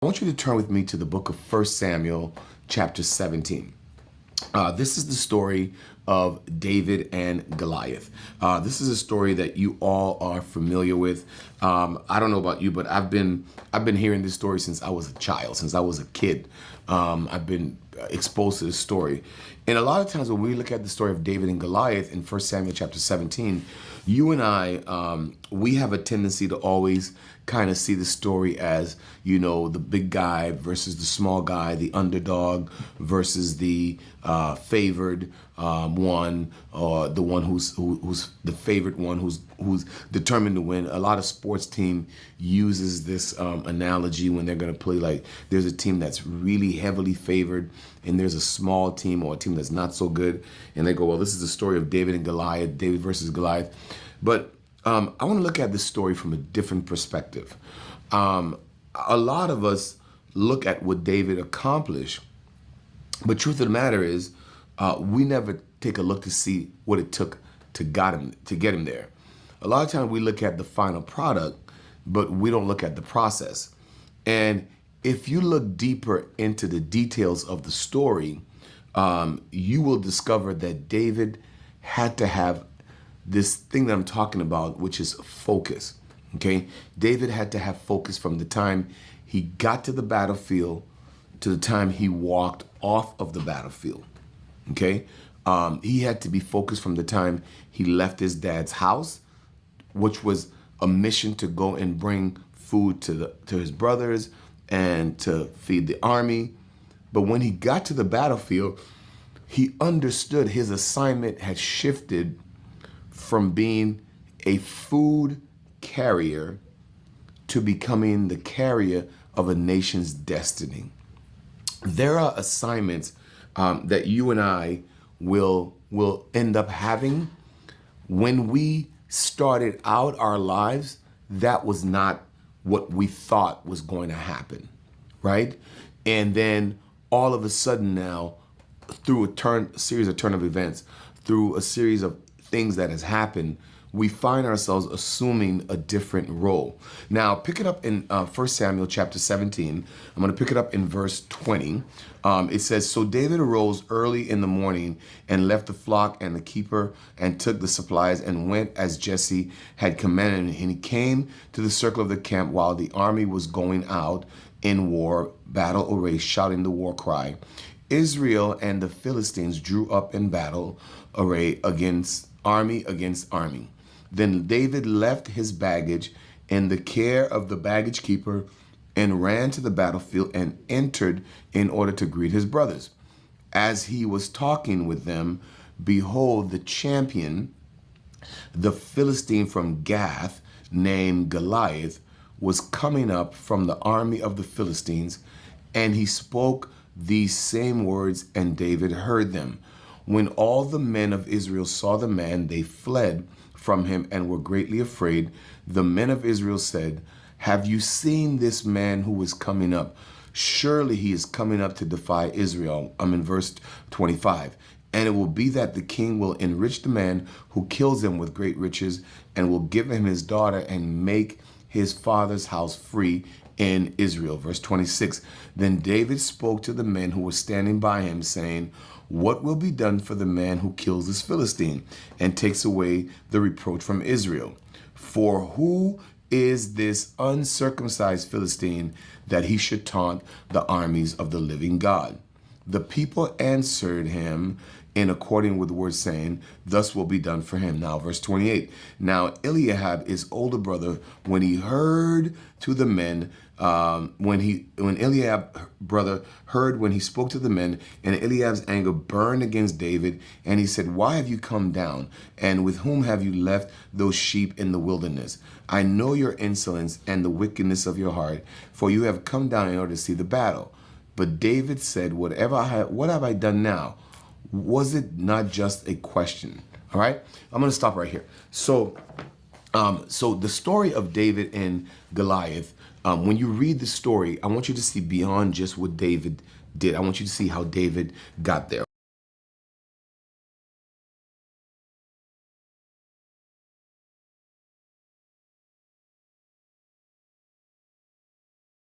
want you to turn with me to the book of 1 Samuel, chapter 17. This is the story of David and Goliath. This is a story that you all are familiar with. I don't know about you, but I've been hearing this story since I was a child, since I was a kid. I've been exposed to this story. And a lot of times when we look at the story of David and Goliath in 1 Samuel chapter 17, you and I, we have a tendency to always kind of see the story as, you know, the big guy versus the small guy, the underdog versus the favored one, or the one who's the favorite one, who's determined to win. A lot of sports team uses this analogy when they're going to play. Like, there's a team that's really heavily favored, and there's a small team or a team that's not so good, and they go, well, this is the story of David and Goliath, David versus Goliath. But I want to look at this story from a different perspective. A lot of us look at what David accomplished, but truth of the matter is, we never take a look to see what it took to get him there. A lot of times we look at the final product, but we don't look at the process. And if you look deeper into the details of the story, you will discover that David had to have this thing that I'm talking about, which is focus. Okay, David had to have focus from the time he got to the battlefield to the time he walked off of the battlefield. Okay, he had to be focused from the time he left his dad's house, which was a mission to go and bring food to his brothers and to feed the army. But when he got to the battlefield, he understood his assignment had shifted from being a food carrier to becoming the carrier of a nation's destiny. There are assignments that you and I will end up having. When we started out our lives, that was not what we thought was going to happen, right? And then all of a sudden now, through a series of turn of events, through a series of things that has happened, we find ourselves assuming a different role. Now, pick it up in 1 Samuel chapter 17. I'm going to pick it up in verse 20. It says, "So David arose early in the morning and left the flock and the keeper and took the supplies and went as Jesse had commanded. And he came to the circle of the camp while the army was going out in war, battle array, shouting the war cry. Israel and the Philistines drew up in battle array against army. Then David left his baggage in the care of the baggage keeper and ran to the battlefield and entered in order to greet his brothers. As he was talking with them, behold, the champion, the Philistine from Gath, named Goliath, was coming up from the army of the Philistines, and he spoke these same words, and David heard them. When all the men of Israel saw the man, they fled from him and were greatly afraid. The men of Israel said, 'Have you seen this man who is coming up? Surely he is coming up to defy Israel.'" I'm in verse 25. "And it will be that the king will enrich the man who kills him with great riches, and will give him his daughter and make his father's house free in Israel." Verse 26. "Then David spoke to the men who were standing by him, saying, 'What will be done for the man who kills this Philistine and takes away the reproach from Israel? For who is this uncircumcised Philistine that he should taunt the armies of the living God?' The people answered him in according with the word, saying, 'Thus will be done for him.'" Now, verse 28. "Now Eliab, his older brother, when he heard to the men, when Eliab brother heard when he spoke to the men, and Eliab's anger burned against David, and he said, 'Why have you come down? And with whom have you left those sheep in the wilderness? I know your insolence and the wickedness of your heart, for you have come down in order to see the battle.' But David said, 'What have I done now? Was it not just a question?'" All right, I'm going to stop right here. So the story of David and Goliath, when you read the story, I want you to see beyond just what David did. I want you to see how David got there.